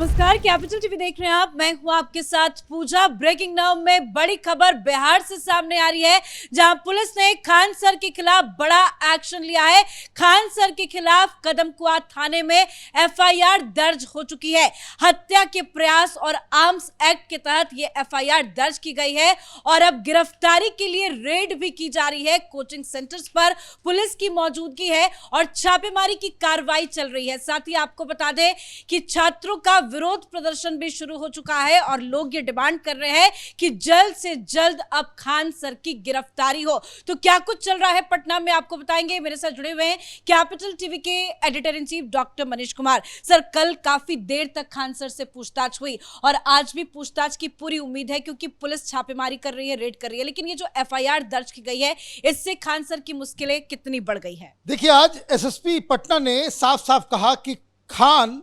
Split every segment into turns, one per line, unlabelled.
नमस्कार, capital TV देख रहे हैं आप। मैं हूं आपके साथ पूजा। ब्रेकिंग नाउ में बड़ी खबर बिहार से सामने आ रही है, जहां पुलिस ने खान सर के खिलाफ बड़ा एक्शन लिया है। खान सर के खिलाफ कदमकुआं थाने में एफआईआर दर्ज हो चुकी है। हत्या के प्रयास और आर्म्स एक्ट के तहत ये एफआईआर दर्ज की गई है और अब गिरफ्तारी के लिए रेड भी की जा रही है। कोचिंग सेंटर्स पर पुलिस की मौजूदगी है और छापेमारी की कार्रवाई चल रही है। साथ ही आपको बता दें कि छात्रों का विरोध प्रदर्शन भी शुरू हो चुका है और लोग ये डिमांड कर रहे हैं कि जल्द से जल्द अब खान सर की गिरफ्तारी हो। तो क्या कुछ चल रहा है पटना में, आपको बताएंगे। मेरे साथ जुड़े हुए हैं कैपिटल टीवी के editor in chief doctor Manish Kumar. Sir, कल काफी देर तक खान सर से पूछताछ हुई और आज भी पूछताछ की पूरी उम्मीद है, क्योंकि पुलिस छापेमारी कर रही है, रेड कर रही है। लेकिन ये जो एफआईआर दर्ज की गई है, इससे खान सर की मुश्किलें कितनी बढ़ गई है?
देखिए, आज एसएसपी पटना ने साफ साफ कहा कि खान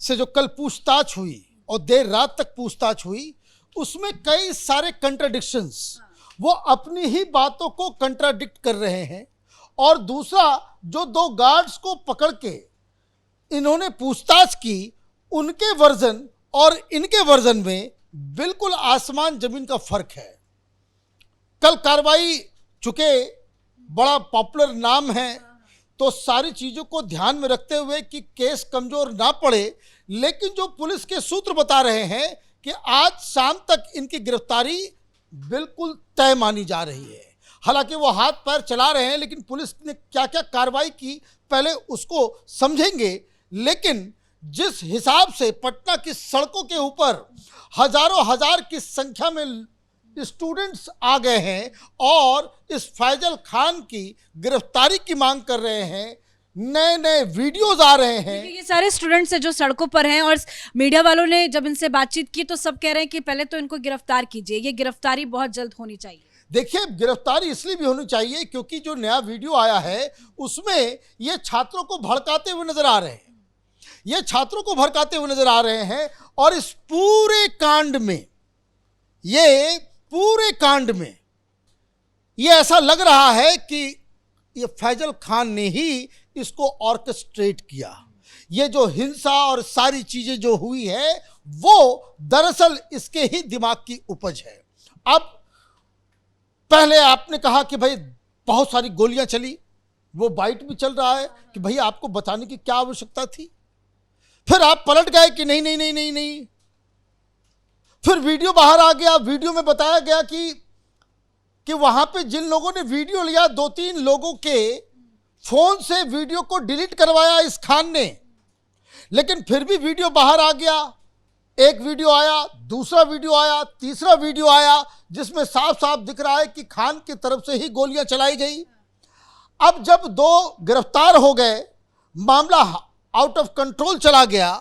से जो कल पूछताछ हुई और देर रात तक पूछताछ हुई, उसमें कई सारे कंट्राडिक्शंस, वो अपनी ही बातों को कंट्राडिक्ट कर रहे हैं। और दूसरा, जो दो गार्ड्स को पकड़ के इन्होंने पूछताछ की, उनके वर्जन और इनके वर्जन में बिल्कुल आसमान जमीन का फर्क है। कल कार्रवाई, चूंकि बड़ा पॉपुलर नाम है, तो सारी चीज़ों को ध्यान में रखते हुए कि केस कमज़ोर ना पड़े, लेकिन जो पुलिस के सूत्र बता रहे हैं कि आज शाम तक इनकी गिरफ्तारी बिल्कुल तय मानी जा रही है। हालांकि वो हाथ पैर चला रहे हैं, लेकिन पुलिस ने क्या क्या कार्रवाई की पहले उसको समझेंगे। लेकिन जिस हिसाब से पटना की सड़कों के ऊपर हजारों हजार की संख्या में स्टूडेंट्स आ गए हैं और इस फैजल खान की गिरफ्तारी की मांग कर रहे हैं, नए नए वीडियोस आ रहे हैं।
ये सारे स्टूडेंट्स हैं जो सड़कों पर हैं, और मीडिया वालों ने जब इनसे बातचीत की तो सब कह रहे हैं कि पहले तो इनको गिरफ्तार कीजिए, ये गिरफ्तारी बहुत जल्द होनी चाहिए।
देखिए, गिरफ्तारी इसलिए भी होनी चाहिए क्योंकि जो नया वीडियो आया है उसमें ये छात्रों को भड़काते हुए नजर आ रहे हैं, ये छात्रों को भड़काते हुए नजर आ रहे हैं। और इस पूरे कांड में ये ऐसा लग रहा है कि ये फैजल खान ने ही इसको ऑर्केस्ट्रेट किया। ये जो हिंसा और सारी चीजें जो हुई है, वो दरअसल इसके ही दिमाग की उपज है। अब पहले आपने कहा कि भाई बहुत सारी गोलियां चली, वो बाइट भी चल रहा है कि भाई आपको बताने की क्या आवश्यकता थी। फिर आप पलट गए कि नहीं नहीं नहीं नहीं नहीं। फिर वीडियो बाहर आ गया, वीडियो में बताया गया कि वहां पे जिन लोगों ने वीडियो लिया, 2-3 लोगों के फोन से वीडियो को डिलीट करवाया इस खान ने। लेकिन फिर भी वीडियो बाहर आ गया, एक वीडियो आया, दूसरा वीडियो आया, तीसरा वीडियो आया, जिसमें साफ साफ दिख रहा है कि खान की तरफ से ही गोलियां चलाई गई। अब जब 2 गिरफ्तार हो गए, मामला आउट ऑफ कंट्रोल चला गया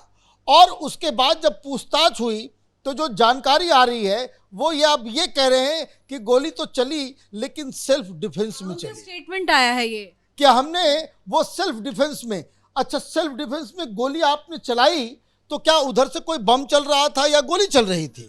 और उसके बाद जब पूछताछ हुई तो जो जानकारी आ रही है वो ये अब ये कह रहे हैं कि गोली तो चली लेकिन सेल्फ डिफेंस में चली।
स्टेटमेंट आया है ये
कि हमने वो सेल्फ डिफेंस में, अच्छा सेल्फ डिफेंस में गोली आपने चलाई तो क्या उधर से कोई बम चल रहा था या गोली चल रही थी?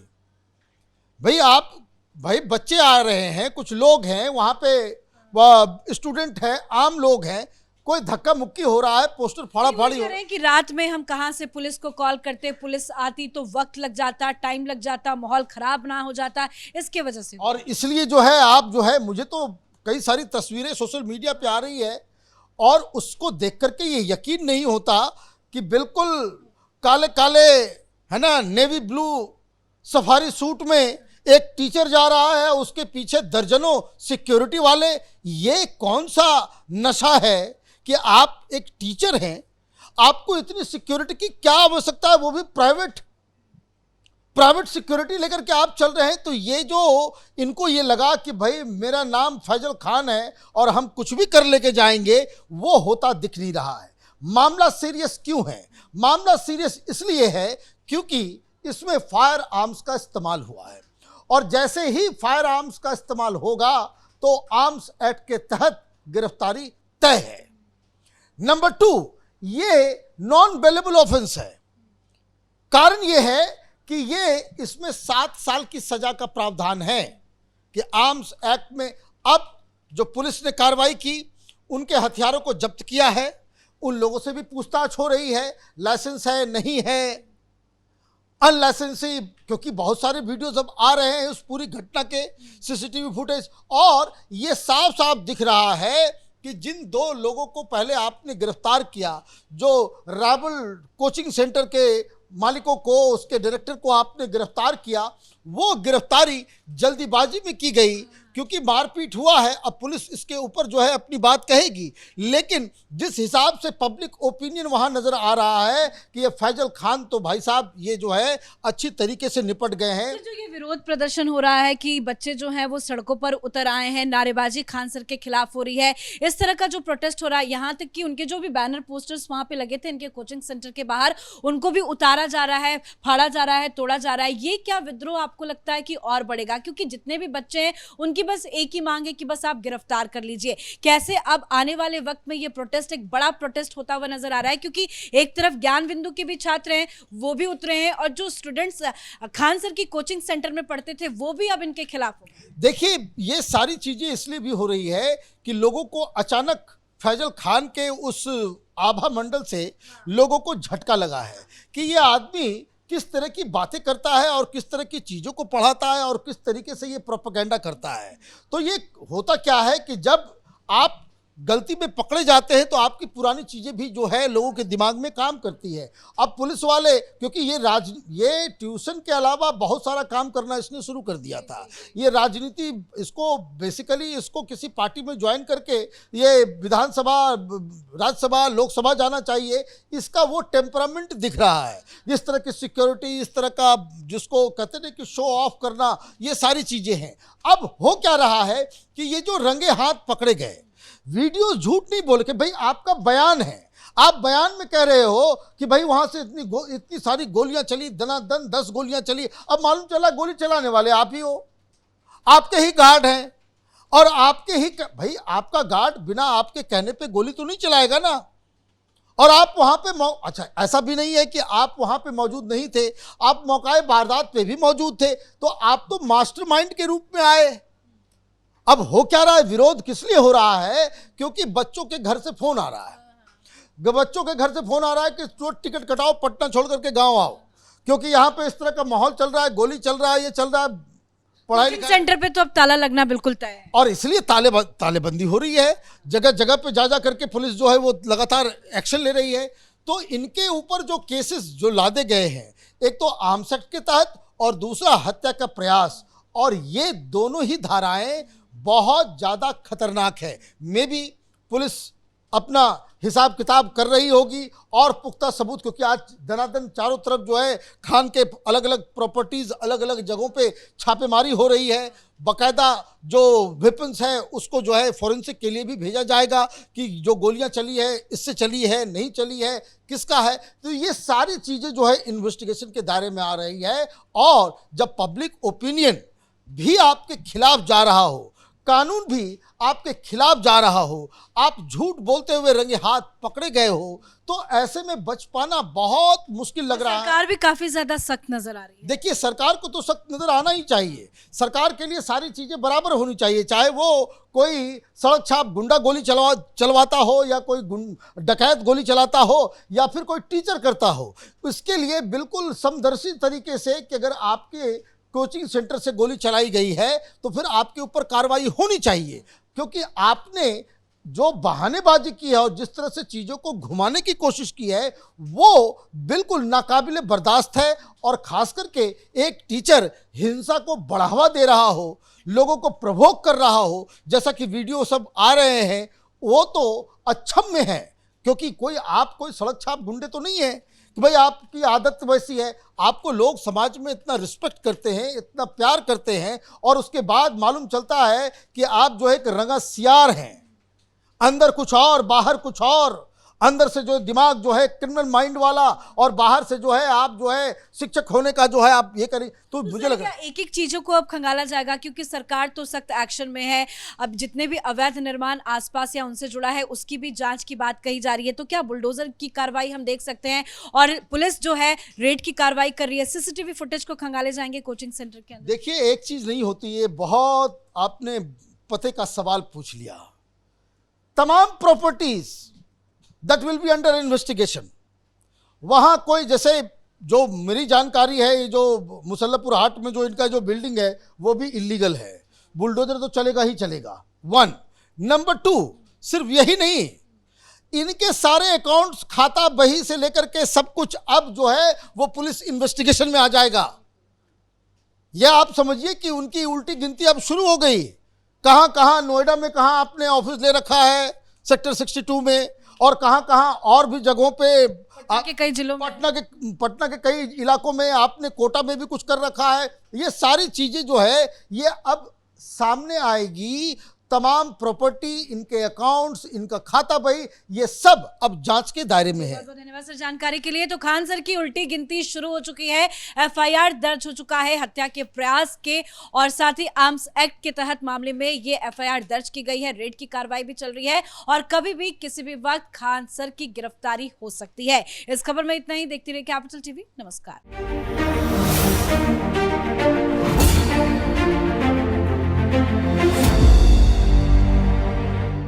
भाई बच्चे आ रहे हैं, कुछ लोग हैं वहाँ पे, स्टूडेंट हैं, आम लोग हैं, कोई धक्का मुक्की हो रहा है, पोस्टर फाड़ा फाड़ी हो रहा है।
कि रात में हम कहां से पुलिस को कॉल करते, पुलिस आती तो वक्त लग जाता, टाइम लग जाता, माहौल खराब ना हो जाता, इसके वजह से। और
इसलिए जो है आप जो है, मुझे तो कई सारी तस्वीरें सोशल मीडिया पे आ रही है और उसको देख करके ये यकीन नहीं होता कि बिल्कुल काले काले, है ना, नेवी ब्लू सफारी सूट में एक टीचर जा रहा है, उसके पीछे दर्जनों सिक्योरिटी वाले। ये कौन सा नशा है कि आप एक टीचर हैं, आपको इतनी सिक्योरिटी की क्या आवश्यकता है, वो भी प्राइवेट सिक्योरिटी लेकर के आप चल रहे हैं। तो ये जो इनको ये लगा कि भाई मेरा नाम फैजल खान है और हम कुछ भी कर लेके जाएंगे, वो होता दिख नहीं रहा है। मामला सीरियस क्यों है? मामला सीरियस इसलिए है क्योंकि इसमें फायर आर्म्स का इस्तेमाल हुआ है और जैसे ही फायर आर्म्स का इस्तेमाल होगा तो आर्म्स एक्ट के तहत गिरफ्तारी तय है। नंबर 2, ये नॉन बेलेबल ऑफेंस है। कारण ये है कि ये इसमें 7 साल की सजा का प्रावधान है कि आर्म्स एक्ट में। अब जो पुलिस ने कार्रवाई की, उनके हथियारों को जब्त किया है, उन लोगों से भी पूछताछ हो रही है, लाइसेंस है नहीं है। अनलाइसेंसी, क्योंकि बहुत सारे वीडियोस अब आ रहे हैं उस पूरी घटना के सीसीटीवी फुटेज, और ये साफ साफ दिख रहा है कि जिन दो लोगों को पहले आपने गिरफ्तार किया, जो रावल कोचिंग सेंटर के मालिकों को, उसके डायरेक्टर को आपने गिरफ्तार किया, वो गिरफ्तारी जल्दीबाजी में की गई क्योंकि मारपीट हुआ है। अब पुलिस इसके ऊपर जो है अपनी बात कहेगी, लेकिन जिस हिसाब से पब्लिक ओपिनियन वहां नजर आ रहा है कि ये फैजल खान तो भाई साहब ये जो है अच्छी तरीके से निपट गए हैं।
जो ये विरोध प्रदर्शन हो रहा है कि बच्चे जो हैं वो सड़कों पर उतर आए हैं, नारेबाजी खान सर के खिलाफ हो रही है, इस तरह का जो प्रोटेस्ट हो रहा है, यहाँ तक कि उनके जो भी बैनर पोस्टर्स वहां पे लगे थे इनके कोचिंग सेंटर के बाहर, उनको भी उतारा जा रहा है, फाड़ा जा रहा है, तोड़ा जा रहा है। ये क्या विद्रोह आपको लगता है कि और बढ़ेगा? क्योंकि जितने भी बच्चे हैं उनकी बस एक ही मांग है कि बस आप गिरफ्तार कर लीजिए। कैसे अब आने वाले वक्त में ये प्रोटेस्ट एक बड़ा प्रोटेस्ट होता हुआ नजर आ रहा है, क्योंकि एक तरफ ज्ञान बिंदु के भी छात्र हैं, वो भी उतरे हैं, और जो स्टूडेंट्स खान सर की कोचिंग सेंटर में पढ़ते थे वो भी अब इनके खिलाफ हो।
देखिए, ये सारी चीजें इसलिए भी हो रही है कि लोगों को अचानक फैजल खान के उस आभा मंडल से लोगों को झटका लगा है कि ये आदमी किस तरह की बातें करता है और किस तरह की चीज़ों को पढ़ाता है और किस तरीके से ये प्रोपेगेंडा करता है। तो ये होता क्या है कि जब आप गलती में पकड़े जाते हैं तो आपकी पुरानी चीज़ें भी जो है लोगों के दिमाग में काम करती है। अब पुलिस वाले, क्योंकि ये ट्यूशन के अलावा बहुत सारा काम करना इसने शुरू कर दिया था। ये राजनीति, इसको बेसिकली इसको किसी पार्टी में ज्वाइन करके ये विधानसभा, राज्यसभा, लोकसभा जाना चाहिए, इसका वो टेम्परामेंट दिख रहा है। इस तरह की सिक्योरिटी, इस तरह का जिसको कहते हैं कि शो ऑफ करना, ये सारी चीज़ें हैं। अब हो क्या रहा है कि ये जो रंगे हाथ पकड़े गए, वीडियो झूठ नहीं बोल के, भाई आपका बयान है, आप बयान में कह रहे हो कि भाई वहां से इतनी सारी गोलियां चली, दनादन 10 गोलियां चली। अब मालूम चला गोली चलाने वाले आप ही हो, आपके ही गार्ड हैं, और आपके ही, भाई आपका गार्ड बिना आपके कहने पे गोली तो नहीं चलाएगा ना। और आप वहां पे अच्छा, ऐसा भी नहीं है कि आप वहां पे मौजूद नहीं थे, आप मौकाए वारदात पे भी मौजूद थे, तो आप तो मास्टरमाइंड के रूप में आए। अब हो क्या रहा है, विरोध किस लिए हो रहा है? क्योंकि बच्चों के घर से फोन आ रहा है, बच्चों के घर से फोन आ रहा है कि टिकट कटाओ, पटना छोड़ करके गांव आओ, क्योंकि यहाँ पे इस तरह का माहौल चल रहा है, गोली चल रहा है, ये चल रहा है, पढ़ाई लिखाई
सेंटर पे तो अब ताला लगना बिल्कुल तय है,
और इसलिए तालेबंदी हो रही है। जगह जगह पे जा करके पुलिस जो है वो लगातार एक्शन ले रही है। तो इनके ऊपर जो केसेस जो लादे गए हैं, एक तो आर्म्स एक्ट के तहत और दूसरा हत्या का प्रयास, और ये दोनों ही धाराएं बहुत ज़्यादा खतरनाक है। मे भी पुलिस अपना हिसाब किताब कर रही होगी और पुख्ता सबूत, क्योंकि आज दनादन चारों तरफ जो है खान के अलग अलग प्रॉपर्टीज़, अलग अलग जगहों पे छापेमारी हो रही है। बाकायदा जो वेपन्स है उसको जो है फॉरेंसिक के लिए भी भेजा जाएगा कि जो गोलियां चली है इससे चली है, नहीं चली है, किसका है। तो ये सारी चीज़ें जो है इन्वेस्टिगेशन के दायरे में आ रही है। और जब पब्लिक ओपिनियन भी आपके खिलाफ जा रहा हो, कानून भी आपके खिलाफ जा रहा हो, आप झूठ बोलते हुए रंगे हाथ पकड़े गए हो, तो ऐसे में बच पाना बहुत मुश्किल लग रहा है।
सरकार भी काफी ज्यादा सख्त नजर आ रही है।
देखिए, सरकार को तो सख्त नजर आना ही चाहिए। सरकार के लिए सारी चीजें बराबर होनी चाहिए, चाहे वो कोई सड़क छाप गुंडा गोली चलवाता हो, या कोई डकैत गोली चलाता हो, या फिर कोई टीचर करता हो। इसके लिए बिल्कुल समदर्शी तरीके से कि अगर आपके कोचिंग सेंटर से गोली चलाई गई है तो फिर आपके ऊपर कार्रवाई होनी चाहिए, क्योंकि आपने जो बहानेबाजी की है और जिस तरह से चीज़ों को घुमाने की कोशिश की है वो बिल्कुल नाकाबिले बर्दाश्त है। और खास करके एक टीचर हिंसा को बढ़ावा दे रहा हो, लोगों को प्रवोक कर रहा हो, जैसा कि वीडियो सब आ रहे हैं, वो तो अक्षम्य है। क्योंकि कोई सड़क छाप गुंडे तो नहीं है कि भाई आपकी आदत वैसी है। आपको लोग समाज में इतना रिस्पेक्ट करते हैं, इतना प्यार करते हैं, और उसके बाद मालूम चलता है कि आप जो है एक रंगा सियार हैं, अंदर कुछ और बाहर कुछ और, अंदर से जो दिमाग जो है क्रिमिनल माइंड वाला, और बाहर से जो है आप जो है शिक्षक होने का जो है आप ये करें। तो मुझे लग रहा है
एक एक चीजों को अब खंगाला जाएगा, क्योंकि सरकार तो सख्त एक्शन में है। अब जितने भी अवैध निर्माण आसपास या उनसे जुड़ा है उसकी भी जांच की बात कही जा रही है। तो क्या बुलडोजर की कार्रवाई हम देख सकते हैं, और पुलिस जो है रेड की कार्रवाई कर रही है, सीसीटीवी फुटेज को खंगाले जाएंगे कोचिंग सेंटर के अंदर?
देखिए, एक चीज नहीं होती है, बहुत आपने पते का सवाल पूछ लिया। तमाम properties that will be under investigation, वहां कोई जैसे जो मेरी जानकारी है, ये जो मुसल्लपुर हाट में जो इनका जो बिल्डिंग है वो भी इलीगल है। बुलडोजर तो चलेगा ही चलेगा, 1। नंबर 2, सिर्फ यही नहीं, इनके सारे अकाउंट्स, खाता बही से लेकर के सब कुछ अब जो है वो पुलिस इन्वेस्टिगेशन में आ जाएगा। यह आप समझिए कि उनकी उल्टी गिनती अब शुरू हो गई। कहां कहां, नोएडा में कहां आपने ऑफिस ले रखा है, सेक्टर 62 में, और कहां कहां और भी जगहों पे,
के कई जिलों में,
पटना के कई इलाकों में आपने कोटा में भी कुछ कर रखा है। ये सारी चीजें जो है ये अब सामने आएगी। तमाम प्रॉपर्टी, इनके अकाउंट्स, इनका खाता बही, ये सब अब जांच के दायरे में है।
बहुत बहुत धन्यवाद सर जानकारी के लिए। तो खान सर की उल्टी गिनती शुरू हो चुकी है, एफआईआर दर्ज हो चुका है हत्या के प्रयास के, और साथ ही आर्म्स एक्ट के तहत मामले में ये एफआईआर दर्ज की गई है। रेड की कार्रवाई भी चल रही है और कभी भी किसी भी वक्त खान सर की गिरफ्तारी हो सकती है। इस खबर में इतना ही। देखते रहिए कैपिटल टीवी। नमस्कार।